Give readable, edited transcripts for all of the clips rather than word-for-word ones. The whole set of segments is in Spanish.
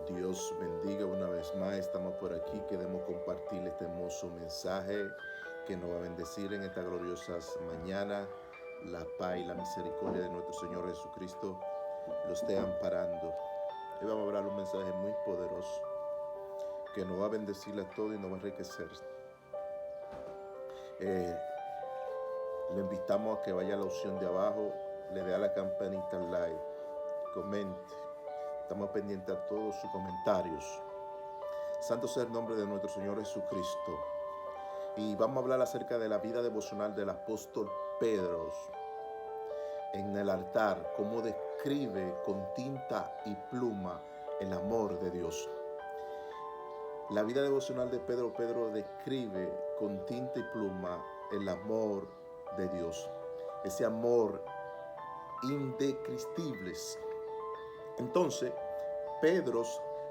Dios bendiga una vez más. Estamos por aquí. Queremos compartir este hermoso mensaje que nos va a bendecir en esta gloriosa mañana. La paz y la misericordia de nuestro Señor Jesucristo lo esté amparando. Hoy vamos a hablar un mensaje muy poderoso que nos va a bendecir a todos y nos va a enriquecer. Le invitamos a que vaya a la opción de abajo, le dé a la campanita like, comente. Estamos pendientes a todos sus comentarios. Santo sea el nombre de nuestro Señor Jesucristo. Y vamos a hablar acerca de la vida devocional del apóstol Pedro en el altar, cómo describe con tinta y pluma el amor de Dios. La vida devocional de Pedro describe con tinta y pluma el amor de Dios. Ese amor indescriptible. Entonces, Pedro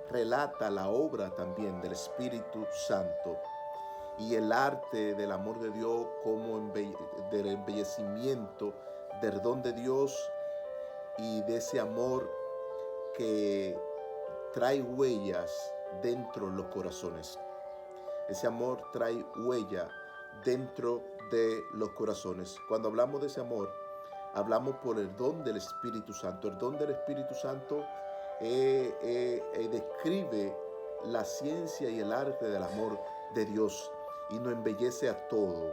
relata la obra también del Espíritu Santo y el arte del amor de Dios como del embellecimiento del don de Dios y de ese amor que trae huellas dentro de los corazones. Ese amor trae huella dentro de los corazones. Cuando hablamos de ese amor, hablamos por el don del Espíritu Santo. El don del Espíritu Santo describe la ciencia y el arte del amor de Dios y nos embellece a todo,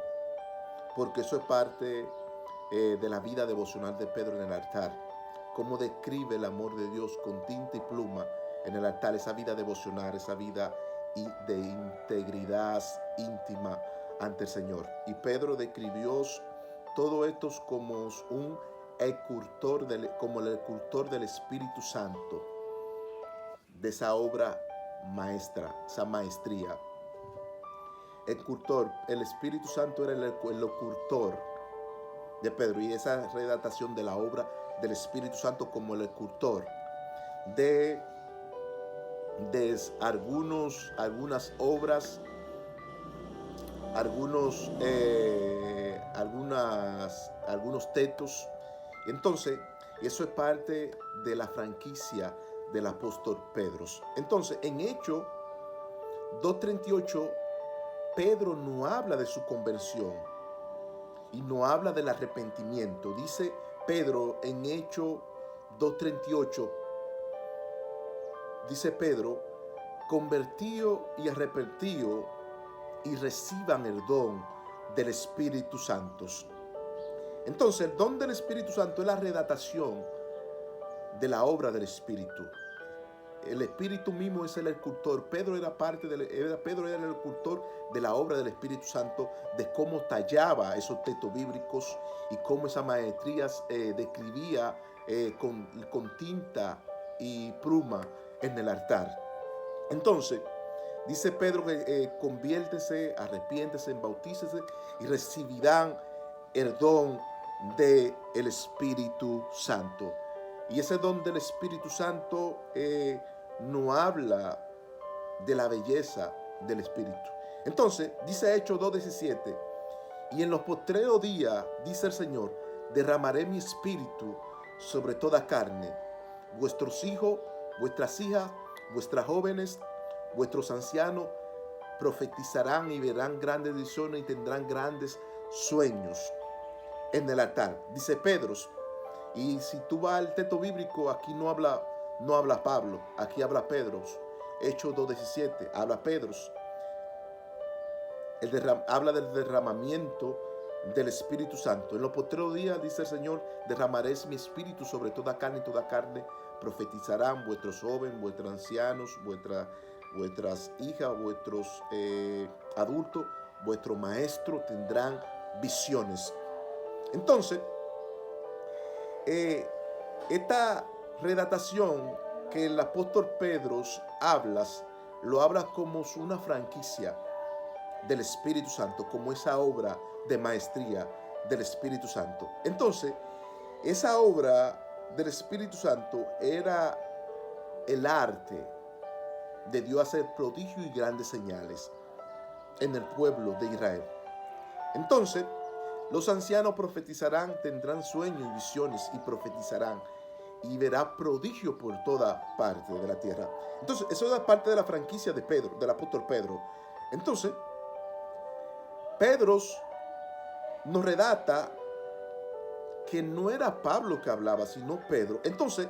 porque eso es parte de la vida devocional de Pedro en el altar. Cómo describe el amor de Dios con tinta y pluma en el altar, esa vida devocional, esa vida de integridad íntima ante el Señor. Y Pedro describió todo esto como como el escultor del Espíritu Santo, de esa obra maestra, esa maestría. El Espíritu Santo era el escultor de Pedro, y esa redactación de la obra del Espíritu Santo como el escultor de algunas obras, algunos textos. Entonces, eso es parte de la franquicia del apóstol Pedro. Entonces, en Hechos 2:38, Pedro no habla de su conversión y no habla del arrepentimiento. Dice Pedro en Hechos 2:38, dice Pedro: convertíos y arrepentidos y reciban el don del Espíritu Santo. Entonces, el don del Espíritu Santo es la redactación de la obra del Espíritu. El Espíritu mismo es el escultor. Pedro era el escultor de la obra del Espíritu Santo, de cómo tallaba esos textos bíblicos y cómo esas maestrías describía con tinta y pluma en el altar. Entonces, dice Pedro que conviértese, arrepiéntese, bautícese y recibirán el don del Espíritu Santo. Y ese don del Espíritu Santo no habla de la belleza del Espíritu. Entonces, dice Hechos 2:17, y en los postreros días, dice el Señor, derramaré mi espíritu sobre toda carne. Vuestros hijos, vuestras hijas, vuestras jóvenes, vuestros ancianos profetizarán y verán grandes visiones y tendrán grandes sueños. En el altar, dice Pedro. Y si tú vas al texto bíblico, aquí no habla Pablo, aquí habla Pedro. Hechos 2:17, habla Pedro. Habla del derramamiento del Espíritu Santo. En los postreros días, dice el Señor, derramaré mi espíritu sobre toda carne, y toda carne profetizarán. Vuestros jóvenes, vuestros ancianos, vuestras hijas, vuestros adultos, vuestros maestros tendrán visiones. Entonces, esta redactación que el apóstol Pedro lo habla como una franquicia del Espíritu Santo, como esa obra de maestría del Espíritu Santo. Entonces, esa obra del Espíritu Santo era el arte de Dios hacer prodigios y grandes señales en el pueblo de Israel. Entonces, los ancianos profetizarán, tendrán sueños y visiones y profetizarán. y verá prodigio por toda parte de la tierra. Entonces, eso es parte de la franquicia de Pedro, del apóstol Pedro. Entonces, Pedro nos redata que no era Pablo que hablaba, sino Pedro. Entonces,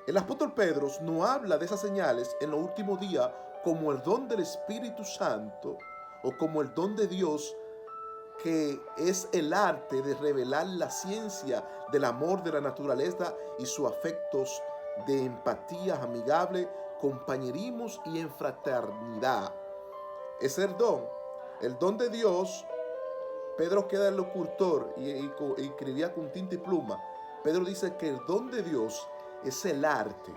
el apóstol Pedro no habla de esas señales en los últimos días como el don del Espíritu Santo o como el don de Dios, que es el arte de revelar la ciencia del amor de la naturaleza y sus afectos de empatía amigable, compañerismo y en fraternidad. Es el don de Dios. Pedro, que era el locutor y escribía con tinta y pluma, Pedro dice que el don de Dios es el arte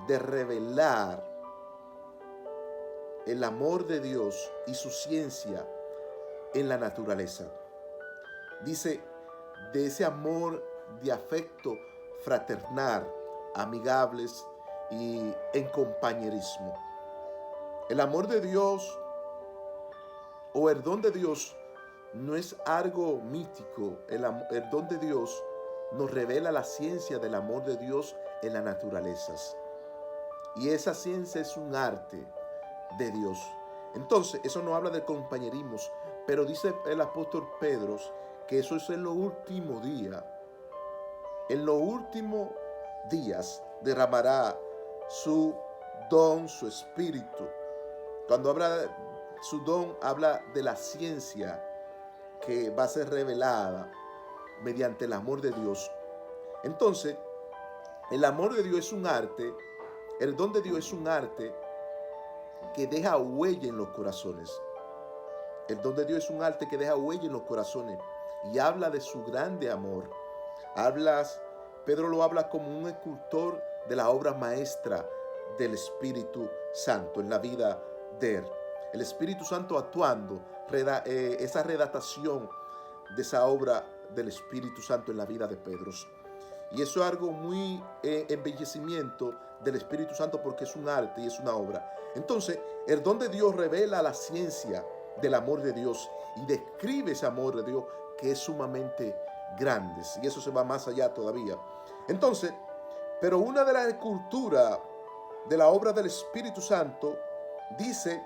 de revelar el amor de Dios y su ciencia en la naturaleza. Dice, de ese amor de afecto fraternal, amigables y en compañerismo. El amor de Dios o el don de Dios no es algo mítico. El don de Dios nos revela la ciencia del amor de Dios en las naturalezas. Y esa ciencia es un arte de Dios. Entonces, eso no habla de compañerismo, pero dice el apóstol Pedro que eso es en los últimos días. En los últimos días derramará su don, su espíritu. Cuando habla de su don, habla de la ciencia que va a ser revelada mediante el amor de Dios. Entonces, el amor de Dios es un arte, el don de Dios es un arte que deja huella en los corazones. El don de Dios es un arte que deja huella en los corazones y habla de su grande amor. Pedro lo habla como un escultor de la obra maestra del Espíritu Santo en la vida de él. El Espíritu Santo actuando, esa redactación de esa obra del Espíritu Santo en la vida de Pedro. Y eso es algo muy embellecimiento del Espíritu Santo, porque es un arte y es una obra. Entonces, el don de Dios revela la ciencia del amor de Dios y describe ese amor de Dios que es sumamente grande. Y eso se va más allá todavía. Entonces, pero una de las esculturas de la obra del Espíritu Santo dice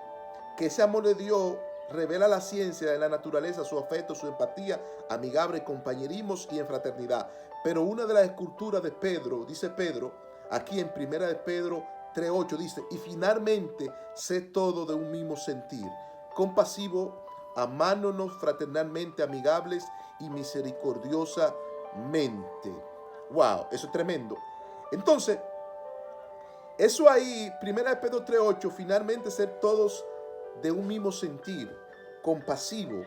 que ese amor de Dios revela la ciencia de la naturaleza, su afecto, su empatía, amigable, compañerismos y en fraternidad. Pero una de las esculturas de Pedro, dice Pedro, aquí en Primera de Pedro 3:8, dice, y finalmente sé todo de un mismo sentir, compasivo, amándonos fraternalmente, amigables y misericordiosamente. Wow, eso es tremendo. Entonces, eso ahí, Primera de Pedro 3:8, finalmente ser todos de un mismo sentir, compasivo,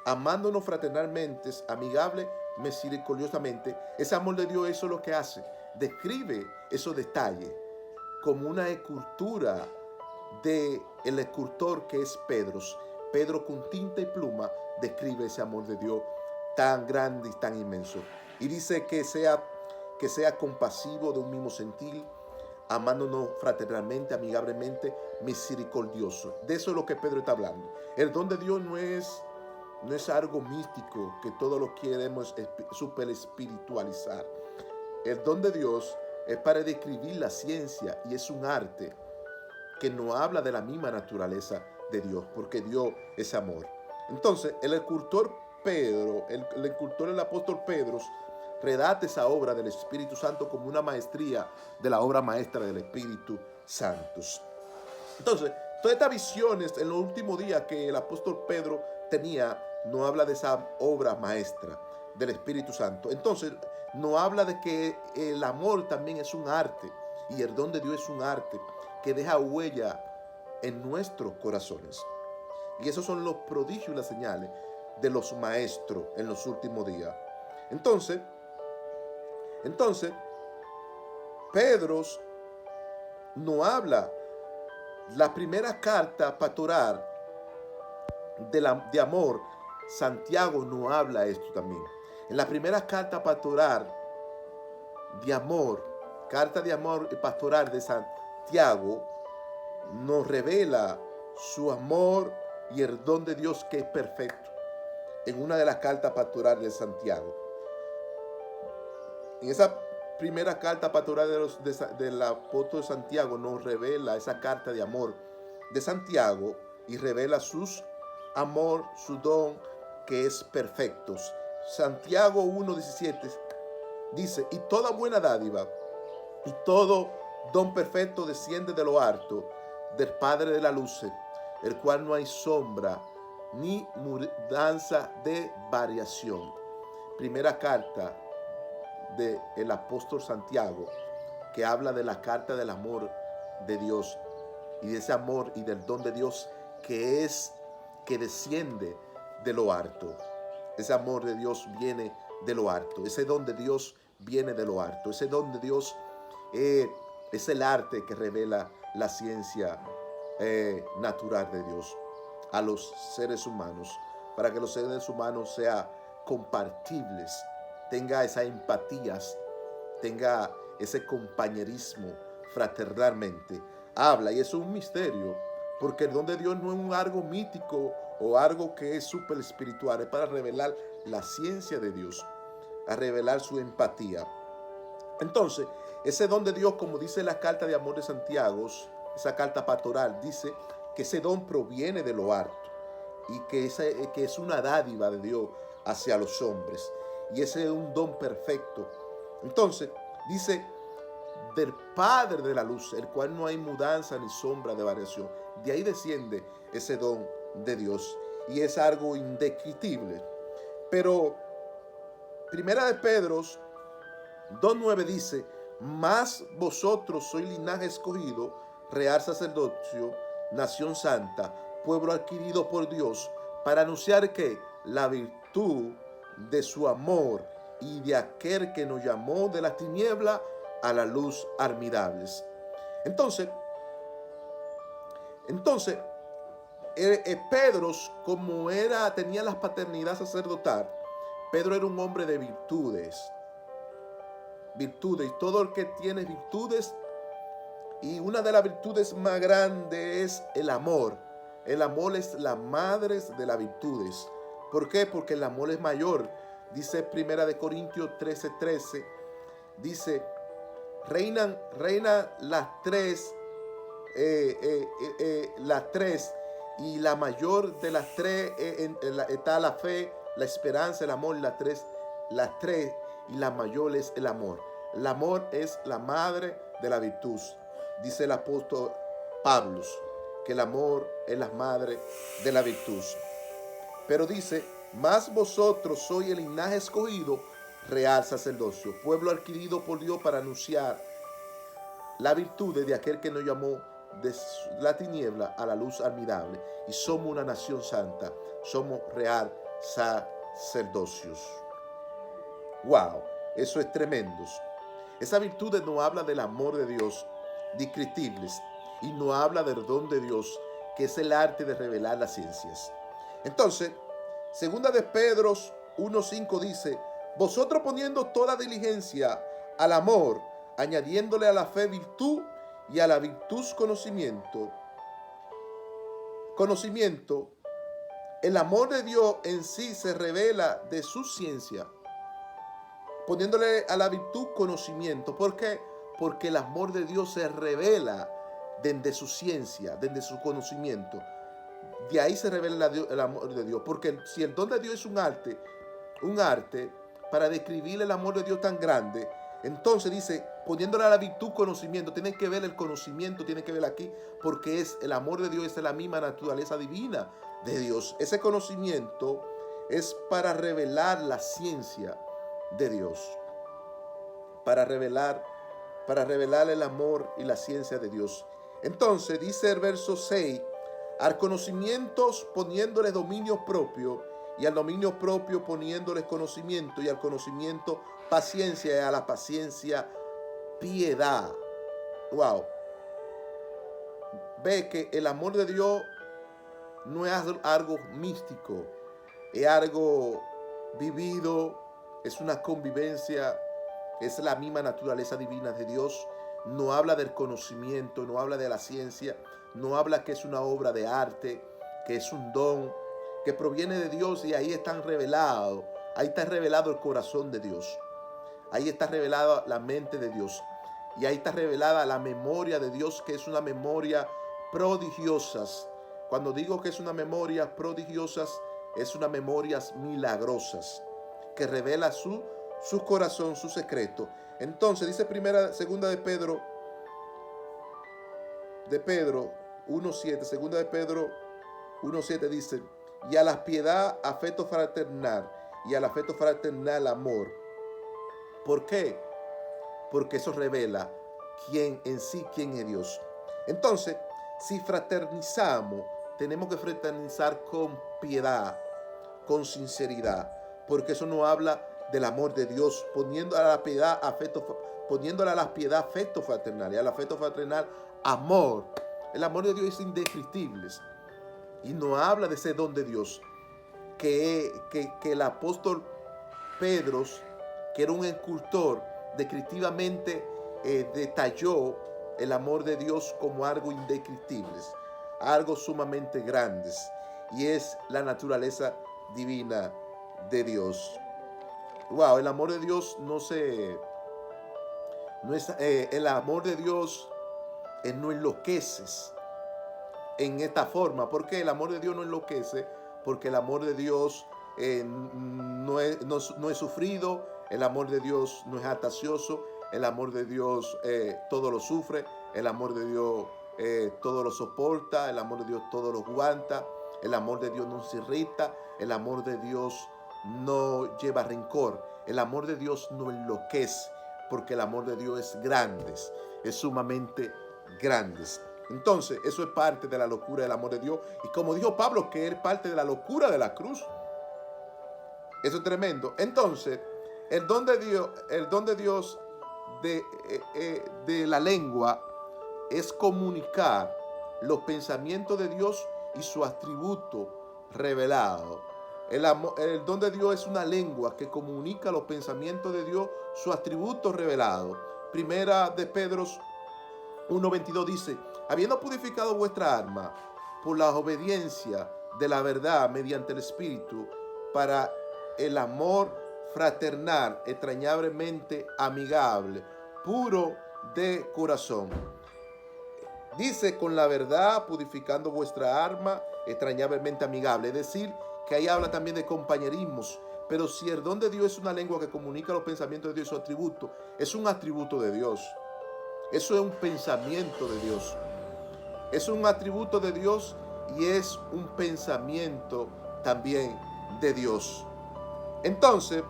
amándonos fraternalmente, amigable, misericordiosamente. Ese amor de Dios, eso es lo que hace. Describe esos detalles como una escultura del escultor que es Pedro. Pedro con tinta y pluma describe ese amor de Dios tan grande y tan inmenso. Y dice que sea compasivo, de un mismo sentir, amándonos fraternalmente, amigablemente, misericordioso. De eso es lo que Pedro está hablando. El don de Dios no es algo místico que todos lo queremos super espiritualizar. El don de Dios es para describir la ciencia y es un arte que nos habla de la misma naturaleza de Dios, porque Dios es amor. Entonces, el escultor Pedro, el escultor del apóstol Pedro, redacta esa obra del Espíritu Santo como una maestría de la obra maestra del Espíritu Santo. Entonces, todas estas visiones en los últimos días que el apóstol Pedro tenía, no habla de esa obra maestra del Espíritu Santo. Entonces, no habla de que el amor también es un arte y el don de Dios es un arte que deja huella en nuestros corazones. Y esos son los prodigios y las señales de los maestros en los últimos días. Entonces, Pedro no habla. La primera carta pastoral de amor, Santiago no habla esto también. En la primera carta pastoral de amor, carta de amor pastoral de Santiago, nos revela su amor y el don de Dios que es perfecto. En una de las cartas pastorales de Santiago. En esa primera carta pastoral del apóstol Santiago nos revela esa carta de amor de Santiago y revela sus amor, su don que es perfecto. Santiago 1:17 dice, y toda buena dádiva y todo don perfecto desciende de lo alto, del Padre de la luz, el cual no hay sombra ni mudanza de variación. Primera carta del apóstol Santiago, que habla de la carta del amor de Dios y de ese amor y del don de Dios que desciende de lo alto. Ese amor de Dios viene de lo alto. Ese don de Dios viene de lo alto. Ese don de Dios es el arte que revela la ciencia natural de Dios a los seres humanos, para que los seres humanos sean compartibles, tenga esas empatías, tenga ese compañerismo fraternalmente. Habla, y eso es un misterio, porque el don de Dios no es algo mítico o algo que es súper espiritual, es para revelar la ciencia de Dios, a revelar su empatía. Entonces, ese don de Dios, como dice la carta de amor de Santiago, esa carta pastoral, dice que ese don proviene de lo alto y que es una dádiva de Dios hacia los hombres. Y ese es un don perfecto. Entonces, dice, del Padre de la luz, el cual no hay mudanza ni sombra de variación. De ahí desciende ese don de Dios y es algo indescriptible. Pero Primera de Pedro 2:9 dice, mas vosotros sois linaje escogido, real sacerdocio, nación santa, pueblo adquirido por Dios, para anunciar que la virtud de su amor y de aquel que nos llamó de la tiniebla a la luz admirables. Entonces, Pedro, como tenía la paternidad sacerdotal, Pedro era un hombre de virtudes. Virtudes, y todo el que tiene virtudes, y una de las virtudes más grandes es el amor. El amor es la madre de las virtudes. ¿Por qué? Porque el amor es mayor. Dice Primera de Corintios 13:13, dice, reinan las tres, y la mayor de las tres está la fe, la esperanza, el amor, las tres, y la mayor es el amor. El amor es la madre de la virtud. Dice el apóstol Pablo que el amor es la madre de la virtud. Pero dice, mas vosotros sois el linaje escogido, real sacerdocio, pueblo adquirido por Dios para anunciar la virtud de aquel que nos llamó de la tiniebla a la luz admirable. Y somos una nación santa, somos real sacerdocios. Wow, eso es tremendo. Esa virtud no habla del amor de Dios, descriptibles, y no habla del don de Dios, que es el arte de revelar las ciencias. Entonces, segunda de Pedro 1:5 dice, vosotros poniendo toda diligencia al amor, añadiéndole a la fe virtud y a la virtud conocimiento. Conocimiento, el amor de Dios en sí se revela de su ciencia, poniéndole a la virtud conocimiento. ¿Por qué? Porque el amor de Dios se revela desde su ciencia, desde su conocimiento. De ahí se revela el amor de Dios. Porque si el don de Dios es un arte para describir el amor de Dios tan grande, entonces dice, poniéndole a la virtud conocimiento, tiene que ver el conocimiento, tiene que ver aquí, porque es el amor de Dios, es la misma naturaleza divina de Dios. Ese conocimiento es para revelar la ciencia de Dios, para revelar el amor y la ciencia de Dios. Entonces dice el verso 6, al conocimiento poniéndole dominio propio, y al dominio propio poniéndole conocimiento, y al conocimiento paciencia, y a la paciencia piedad. Wow. Ve que el amor de Dios no es algo místico, es algo vivido, es una convivencia, es la misma naturaleza divina de Dios. No habla del conocimiento, no habla de la ciencia, no habla que es una obra de arte, que es un don, que proviene de Dios, y ahí está revelado el corazón de Dios. ahí está revelada la mente de Dios. Y ahí está revelada la memoria de Dios, que es una memoria prodigiosa. Cuando digo que es una memoria prodigiosa, es una memoria milagrosas, que revela su corazón, su secreto. Entonces dice segunda de Pedro 1:7, segunda de Pedro 1:7 dice: y a la piedad afecto fraternal, y al afecto fraternal amor. ¿Por qué? Porque eso revela quién es Dios. Entonces, si fraternizamos, tenemos que fraternizar con piedad, con sinceridad, porque eso nos habla del amor de Dios, poniéndole a la piedad afecto fraternal, y al afecto fraternal amor. El amor de Dios es indescriptible y nos habla de ese don de Dios que el apóstol Pedro, que era un escultor, descriptivamente detalló el amor de Dios como algo indescriptible, algo sumamente grande, y es la naturaleza divina de Dios. Wow, el amor de Dios el amor de Dios no enloquece en esta forma. ¿Por qué el amor de Dios no enloquece? Porque el amor de Dios no es sufrido, el amor de Dios no es atacioso, el amor de Dios todo lo sufre, el amor de Dios todo lo soporta, el amor de Dios todo lo aguanta, el amor de Dios no se irrita, el amor de Dios no lleva rencor, el amor de Dios no enloquece, porque el amor de Dios es grande, es sumamente grande. Entonces, eso es parte de la locura del amor de Dios. Y como dijo Pablo, que es parte de la locura de la cruz. Eso es tremendo. Entonces, el don de Dios de la lengua es comunicar los pensamientos de Dios y su atributo revelado. El don de Dios es una lengua que comunica los pensamientos de Dios, su atributo revelado. Primera de Pedro 1:22 dice: habiendo purificado vuestra alma por la obediencia de la verdad mediante el Espíritu, para el amor fraternal, entrañablemente amigable, puro de corazón. Dice: con la verdad, purificando vuestra alma, entrañablemente amigable. Es decir, que ahí habla también de compañerismos. Pero si el don de Dios es una lengua que comunica los pensamientos de Dios y su atributo, es un atributo de Dios. Eso es un pensamiento de Dios. Es un atributo de Dios y es un pensamiento también de Dios. Entonces,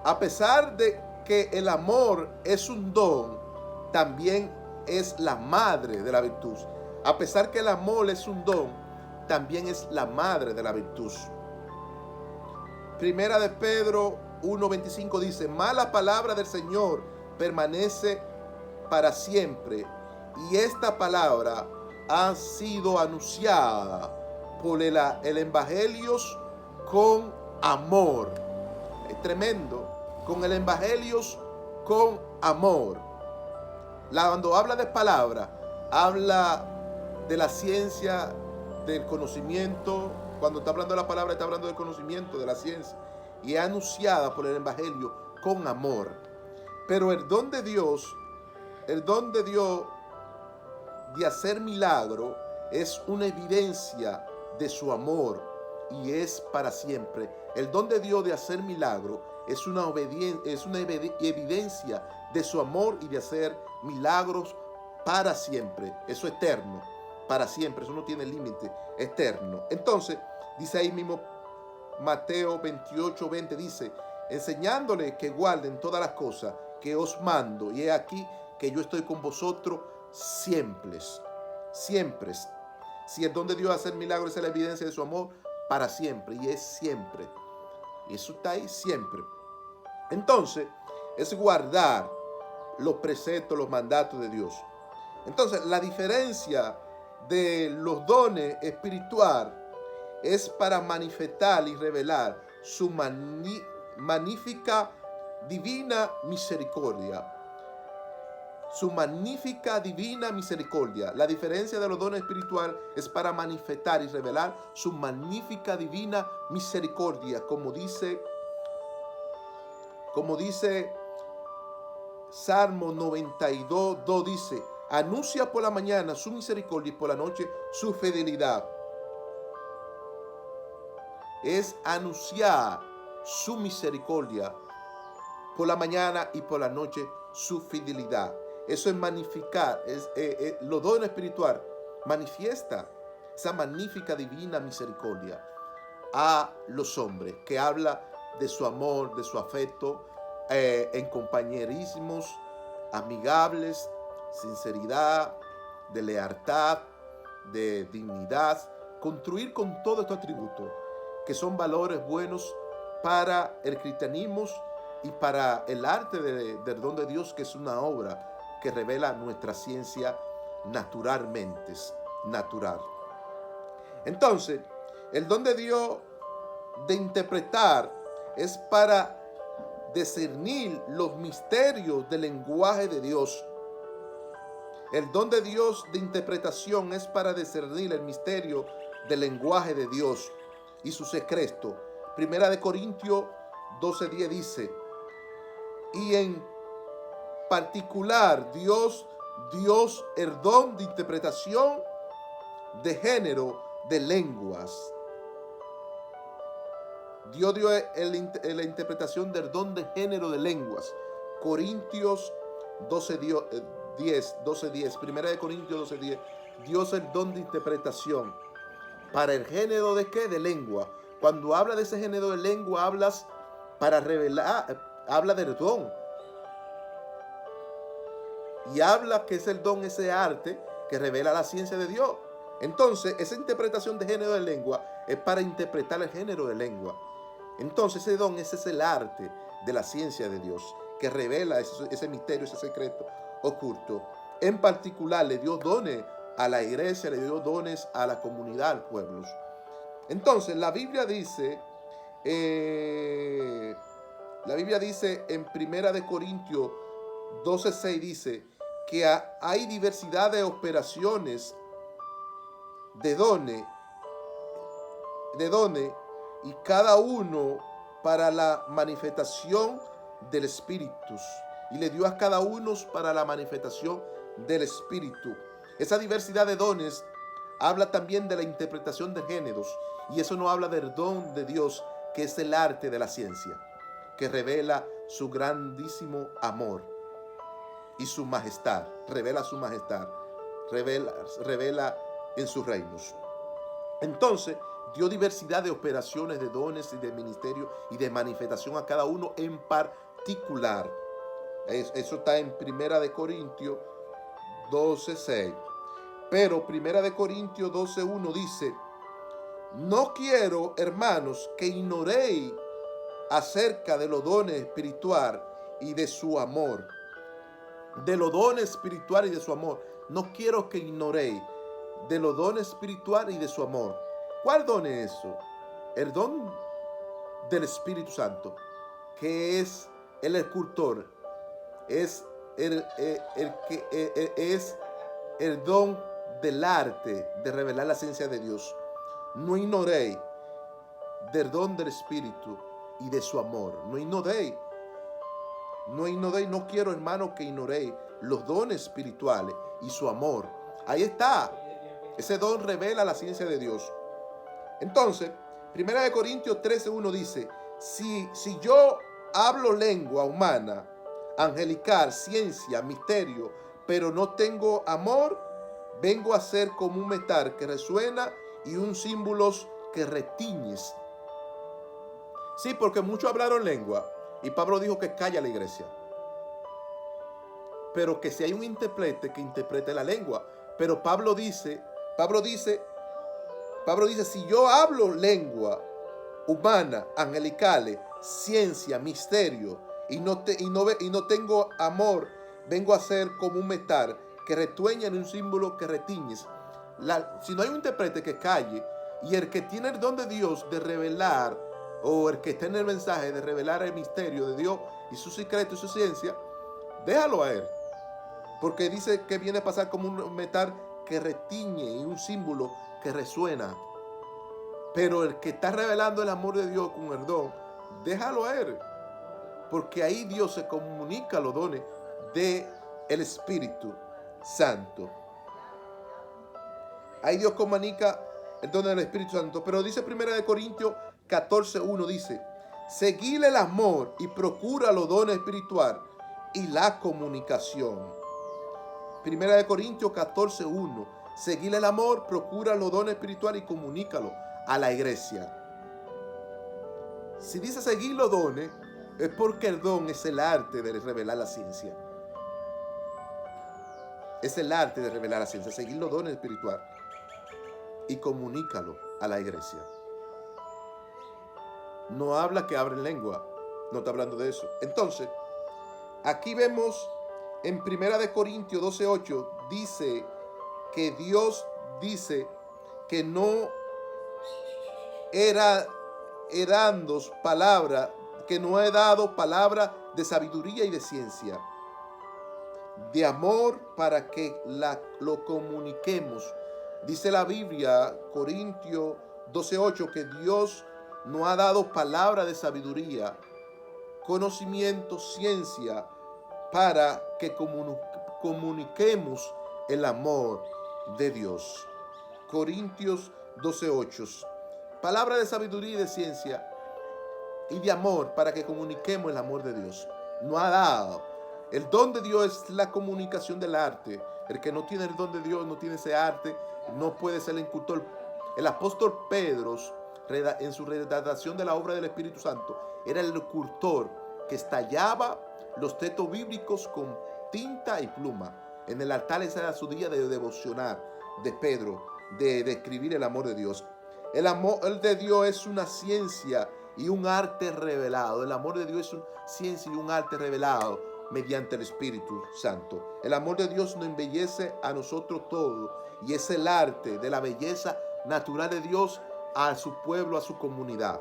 a pesar de que el amor es un don, también es la madre de la virtud. A pesar que el amor es un don, también es la madre de la virtud. Primera de Pedro 1:25 dice: mas la palabra del Señor permanece para siempre, y esta palabra ha sido anunciada por el evangelio con amor. Es tremendo. Con el evangelio con amor. Cuando habla de palabra, habla de la ciencia, del conocimiento. Cuando está hablando de la palabra, está hablando del conocimiento, de la ciencia, y es anunciada por el evangelio con amor. Pero el don de Dios de hacer milagro es una evidencia de su amor y es para siempre. El don de Dios de hacer milagro es una evidencia de su amor y de hacer milagros para siempre. Eso es eterno, para siempre. Eso no tiene límite, eterno. Entonces, dice ahí mismo Mateo 28:20, dice: enseñándole que guarden todas las cosas que os mando, y he aquí que yo estoy con vosotros siempre. Siempre. Si el don de Dios hacer milagros es la evidencia de su amor, para siempre, y es siempre. Y eso está ahí siempre. Entonces, es guardar los preceptos, los mandatos de Dios. Entonces, la diferencia de los dones espirituales es para manifestar y revelar su magnífica divina misericordia. Su magnífica divina misericordia. La diferencia de los dones espirituales es para manifestar y revelar su magnífica divina misericordia, como dice como dice Salmo 92, 2 dice, anuncia por la mañana su misericordia y por la noche su fidelidad. Es anunciar su misericordia por la mañana y por la noche su fidelidad. Eso es magnificar, los dones espirituales manifiesta esa magnífica divina misericordia a los hombres, que habla de su amor, de su afecto, en compañerismos amigables, sinceridad, de lealtad, de dignidad, construir con todos estos atributos, que son valores buenos para el cristianismo y para el arte del don de Dios, que es una obra que revela nuestra ciencia naturalmente, natural. Entonces, el don de Dios de interpretar es para discernir los misterios del lenguaje de Dios. El don de Dios de interpretación es para discernir el misterio del lenguaje de Dios y su secreto. Primera de Corintios 12:10 dice, y en particular Dios dio el don de interpretación de género de lenguas. Dios dio la interpretación del don de género de lenguas. Corintios 12:10, Primera de Corintios 12:10, Dios el don de interpretación. ¿Para el género de qué? De lengua. Cuando habla de ese género de lengua, hablas para revelar, habla del don. Y habla que es el don, ese arte que revela la ciencia de Dios. Entonces, esa interpretación de género de lengua es para interpretar el género de lengua. Entonces, ese don, ese es el arte de la ciencia de Dios, que revela ese misterio, ese secreto oculto. En particular, le dio dones a la iglesia, le dio dones a la comunidad, al pueblo. Entonces, la Biblia dice en Primera de Corintios 12:6, dice que hay diversidad de operaciones de dones, y cada uno para la manifestación del Espíritu. Y le dio a cada uno para la manifestación del Espíritu. Esa diversidad de dones habla también de la interpretación de géneros. Y eso no habla del don de Dios, que es el arte de la ciencia, que revela su grandísimo amor y su majestad. Revela su majestad. Revela en sus reinos. Entonces, dio diversidad de operaciones, de dones y de ministerio y de manifestación a cada uno en particular. Eso está en Primera de Corintios 12:6. Pero Primera de Corintios 12:1 dice, no quiero, hermanos, que ignoréis acerca de los dones espirituales y de su amor. De los dones espirituales y de su amor. No quiero que ignoréis de los dones espirituales y de su amor. ¿Cuál don es eso? El don del Espíritu Santo, que es el escultor, es el don del arte de revelar la ciencia de Dios. No ignoréis del don del Espíritu y de su amor. No ignoréis. No quiero, hermano, que ignoréis los dones espirituales y su amor. Ahí está. Ese don revela la ciencia de Dios. Entonces, 1 Corintios 13:1 dice, si yo hablo lengua humana, angelical, ciencia, misterio, pero no tengo amor, vengo a ser como un metal que resuena y un símbolo que retiñes. Sí, porque muchos hablaron lengua y Pablo dijo que calla la iglesia. Pero que si hay un intérprete, que interprete la lengua. Pero Pablo dice, si yo hablo lengua humana, angelicales, ciencia, misterio, y no tengo amor, vengo a ser como un metal que retueña en un símbolo que retiñes. Si no hay un intérprete, que calle, y el que tiene el don de Dios de revelar, o el que está en el mensaje de revelar el misterio de Dios y su secreto y su ciencia, déjalo a él. Porque dice que viene a pasar como un metal que retiñe y un símbolo que resuena. Pero el que está revelando el amor de Dios con el don, déjalo a él. porque ahí Dios se comunica los dones del Espíritu Santo. Ahí Dios comunica el don del Espíritu Santo. Pero dice 1 Corintios 14:1, dice: seguir el amor y procura los dones espirituales y la comunicación. 1 Corintios 14:1: seguir el amor, procura los dones espirituales y comunícalo a la iglesia. Si dice seguir los dones, es porque el don es el arte de revelar la ciencia. Es el arte de revelar la ciencia, seguir los dones espirituales y comunícalo a la iglesia. No habla que abren lengua, no está hablando de eso. Entonces, aquí vemos en 1 Corintios 12:8, dice que Dios dice que no he dado palabra de sabiduría y de ciencia, de amor para que lo comuniquemos. Dice la Biblia, Corintios 12:8, que Dios nos ha dado palabra de sabiduría, conocimiento, ciencia, para que comuniquemos el amor de Dios. Corintios 12:8. Palabra de sabiduría y de ciencia y de amor para que comuniquemos el amor de Dios. Nos ha dado. El don de Dios es la comunicación del arte. El que no tiene el don de Dios, no tiene ese arte, no puede ser el incultor. El apóstol Pedro, en su redactación de la obra del Espíritu Santo, era el cultor que estallaba los textos bíblicos con tinta y pluma. En el altar ese era su día de devocionar de Pedro, de escribir el amor de Dios. El amor de Dios es una ciencia y un arte revelado. El amor de Dios es una ciencia y un arte revelado mediante el Espíritu Santo. El amor de Dios nos embellece a nosotros todos y es el arte de la belleza natural de Dios a su pueblo, a su comunidad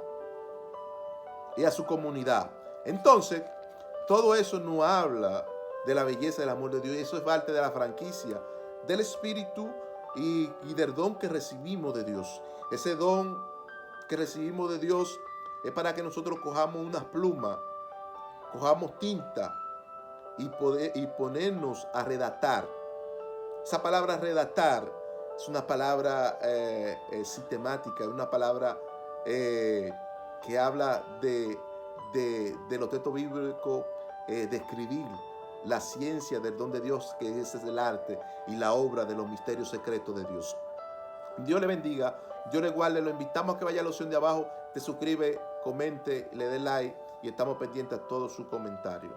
y a su comunidad. Entonces, todo eso nos habla de la belleza del amor de Dios, y eso es parte de la franquicia del Espíritu y del don que recibimos de Dios. Ese don que recibimos de Dios es para que nosotros cojamos unas plumas, cojamos tinta y ponernos a redactar. Esa palabra redactar es una palabra sistemática, es una palabra que habla de los textos bíblicos, de escribir la ciencia del don de Dios, que ese es el arte y la obra de los misterios secretos de Dios. Dios le bendiga, Dios le guarde. Lo invitamos a que vaya a la opción de abajo, te suscribe, comente, le dé like y estamos pendientes a todos sus comentarios.